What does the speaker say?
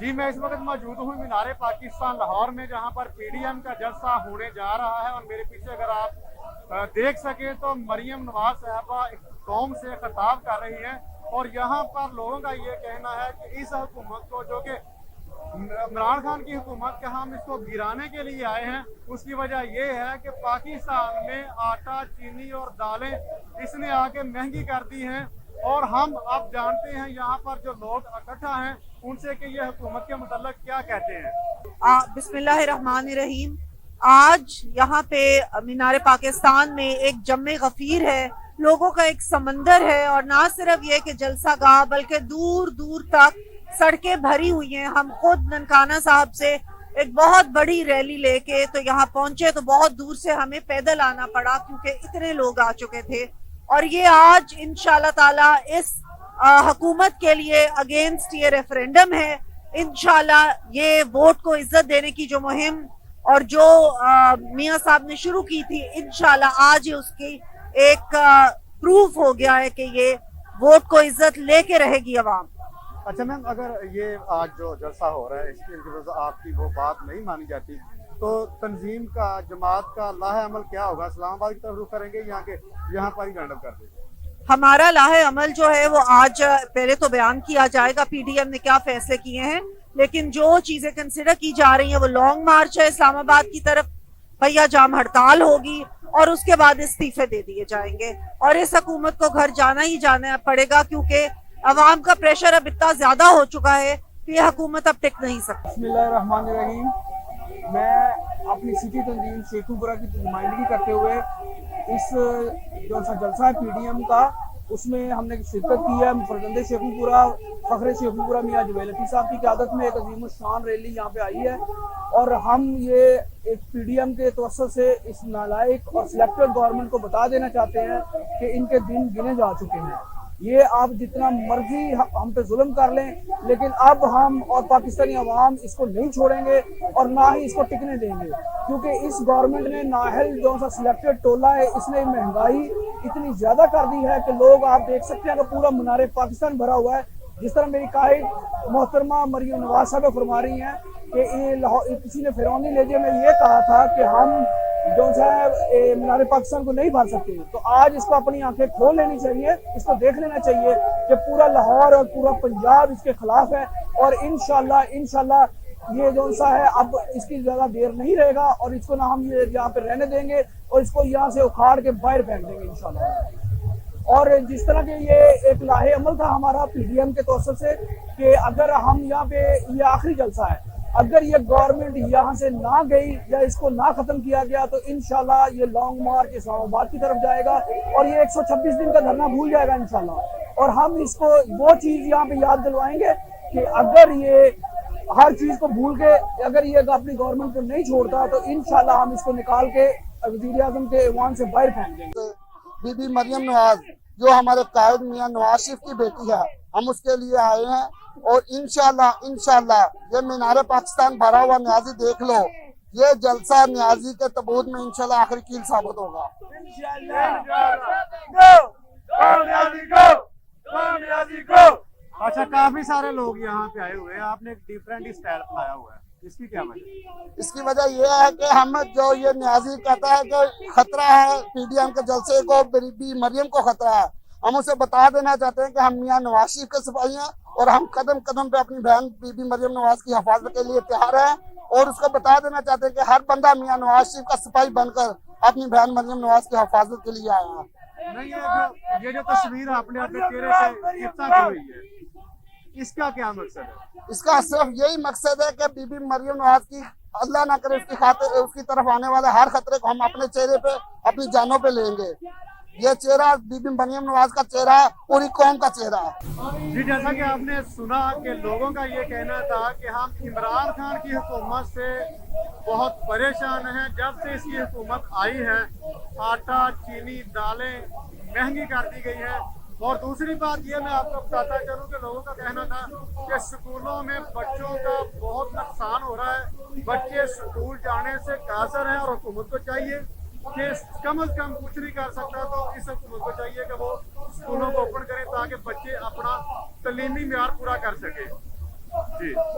जी, मैं इस वक्त मौजूद हूँ मीनार पाकिस्तान लाहौर में, जहाँ पर पीडीएम का जलसा होने जा रहा है। और मेरे पीछे अगर आप देख सके तो मरियम नवाज साहबा एक कौम से खिताब कर रही हैं। और यहाँ पर लोगों का ये कहना है कि इस हुकूमत को, जो कि इमरान खान की हुकूमत के, हम इसको गिराने के लिए आए हैं। उसकी वजह यह है कि पाकिस्तान में आटा, चीनी और दालें इसने आके महंगी कर दी हैं। और हम अब जानते हैं यहाँ पर जो लोग इकट्ठा हैं उनसे कि ये हुकूमत के मुतल्लिक क्या कहते हैं। बिस्मिल्लाहिर्रहमानिर्रहीम। आज यहाँ पे मीनार पाकिस्तान में एक जम्मे गफीर है, लोगों का एक समंदर है। और ना सिर्फ ये कि जलसा गाह, बल्कि दूर दूर तक सड़कें भरी हुई हैं। हम खुद ननकाना साहब से एक बहुत बड़ी रैली लेके तो यहाँ पहुंचे, तो बहुत दूर से हमें पैदल आना पड़ा क्योंकि इतने लोग आ चुके थे। और ये आज इंशाल्लाह ताला इस हुकूमत के लिए अगेंस्ट ये रेफरेंडम है। इंशाल्लाह ये वोट को इज्जत देने की जो मुहिम और जो मियां साहब ने शुरू की थी, इंशाल्लाह आज ही उसकी एक प्रूफ हो गया है कि ये वोट को इज्जत लेके रहेगी अवाम। अच्छा मैम, अगर ये आज जो जलसा हो रहा है इसकी वजह से आपकी वो बात नहीं मानी जाती, तो तंजीम का, जमात का लाहे अमल क्या होगा? इस्लामाबाद की तरफ रुख करेंगे, यहाँ पर ही रैंडम कर देंगे? हमारा लाहे अमल जो है वो आज पहले तो बयान किया जाएगा पीडीएम ने क्या फैसले किए हैं, लेकिन जो चीजें कंसिडर की जा रही हैं वो लॉन्ग मार्च है इस्लामाबाद की तरफ, भैया जाम हड़ताल होगी और उसके बाद इस्तीफे दे दिए जाएंगे। और इस हुकूमत को घर जाना ही जाना पड़ेगा क्योंकि अवाम का प्रेशर अब इतना ज्यादा हो चुका है कि यह हुकूमत अब टिक नहीं सकती। बिस्मिल्लाहिर्रहमानिर्रहीम। मैं अपनी सिटी तंजीम शेखुपुरा की नुमाइंदगी करते हुए इस जो सा जलसा है पीडीएम का, उसमें हमने शिरकत की है। फरजंदे शेखुपुरा, फखरे शेखुपुरा मियां जुवेलती साहब की क़यादत में एक अजीम शान रैली यहाँ पे आई है। और हम ये एक पीडीएम के तवस्सुत से इस नालायक और सिलेक्टेड गवर्नमेंट को बता देना चाहते हैं कि इनके दिन गिने जा चुके हैं। ये आप जितना मर्जी हम पे जुल्म कर लें, लेकिन अब हम और पाकिस्तानी अवाम इसको नहीं छोड़ेंगे और ना ही इसको टिकने देंगे, क्योंकि इस गवर्नमेंट ने नाहल जो सा सिलेक्टेड टोला है, इसने महंगाई इतनी ज्यादा कर दी है कि लोग, आप देख सकते हैं कि पूरा मीनार पाकिस्तान भरा हुआ है। जिस तरह मेरी कायद मोहतरमा मरियम नवाज साहब फरमा रही हैं कि ये किसी ने फिरौनी लहजे में ये कहा था कि हम जो है मीनार पाकिस्तान को नहीं भर सकते, तो आज इसको अपनी आंखें खोल लेनी चाहिए, इसको देख लेना चाहिए कि पूरा लाहौर और पूरा पंजाब इसके खिलाफ है। और इंशाल्लाह ये जो सा है अब इसकी ज्यादा देर नहीं रहेगा और इसको ना हम ये यहाँ पे रहने देंगे और इसको यहाँ से उखाड़ के बाहर फेंक देंगे इंशाल्लाह। और जिस तरह के ये एक लाहे अमल था हमारा पीडीएम के तौर से कि अगर हम यहाँ पे, ये आखिरी जलसा है, अगर ये गवर्नमेंट यहाँ से ना गई या इसको ना खत्म किया गया तो इंशाल्लाह ये लॉन्ग मार्च इस्लामाबाद की तरफ जाएगा और ये 126 दिन का धरना भूल जाएगा इंशाल्लाह। और हम इसको वो चीज यहाँ पे याद दिलवाएंगे कि अगर ये हर चीज को भूल के अगर ये अपनी गवर्नमेंट को नहीं छोड़ता तो इंशाल्लाह हम इसको निकाल के वज़ीर आज़म के ऐवान से बाहर फेंक देंगे। बीबी मरियम नवाज जो हमारे कायद मियां नवाज शरीफ की बेटी है, हम उसके लिए आए हैं। और इंशाल्लाह ये मीनार पाकिस्तान भरा हुआ न्याजी देख लो, ये जलसा न्याजी के तबूत में इंशाल्लाह आखिरी कील साबित होगा। अच्छा, काफी सारे लोग यहाँ पे आए हुए हैं, आपने एक डिफरेंट स्टाइल अपनाया हुआ है, इसकी क्या वजह? इसकी वजह यह है कि हम जो ये न्याजी कहता है कि खतरा है पीडीएम के जलसे को, बीबी मरियम को खतरा है, हम उसे बता देना चाहते हैं कि हम मियां नवाज शरीफ के सिपाही हैं और हम कदम कदम पे अपनी बहन बीबी मरियम नवाज की हिफाजत के लिए तैयार हैं। और उसको बता देना चाहते हैं कि हर बंदा मियां नवाज शरीफ का सिपाही बनकर अपनी बहन मरियम नवाज की हिफाजत के लिए आया है। नहीं, ये जो तस्वीर आपने अपने चेहरे पे इतना की हुई है, इसका क्या मकसद है? इसका सिर्फ यही मकसद है कि बीबी मरियम नवाज की, अल्लाह ना करे, उसकी खातिर, उसकी तरफ आने वाले हर खतरे को हम अपने चेहरे पे, अपनी जानों पे लेंगे। ये चेहरा बीबी मरियम नवाज का चेहरा है, पूरी कौम का चेहरा है। जी, जैसा कि आपने सुना कि लोगों का ये कहना था कि हम इमरान खान की हुकूमत से बहुत परेशान हैं। जब से इसकी हुकूमत आई है, आटा, चीनी, दालें महंगी कर दी गई है। और दूसरी बात ये मैं आपको बताता चलूँ कि लोगों का कहना था कि स्कूलों में बच्चों का बहुत नुकसान हो रहा है, बच्चे स्कूल जाने से कासर हैं और हुकूमत को चाहिए कि कम अज कम कुछ नहीं कर सकता तो इस हुकूमत को चाहिए कि वो स्कूलों को ओपन करें ताकि बच्चे अपना तलीमी म्यार पूरा कर सके। जी।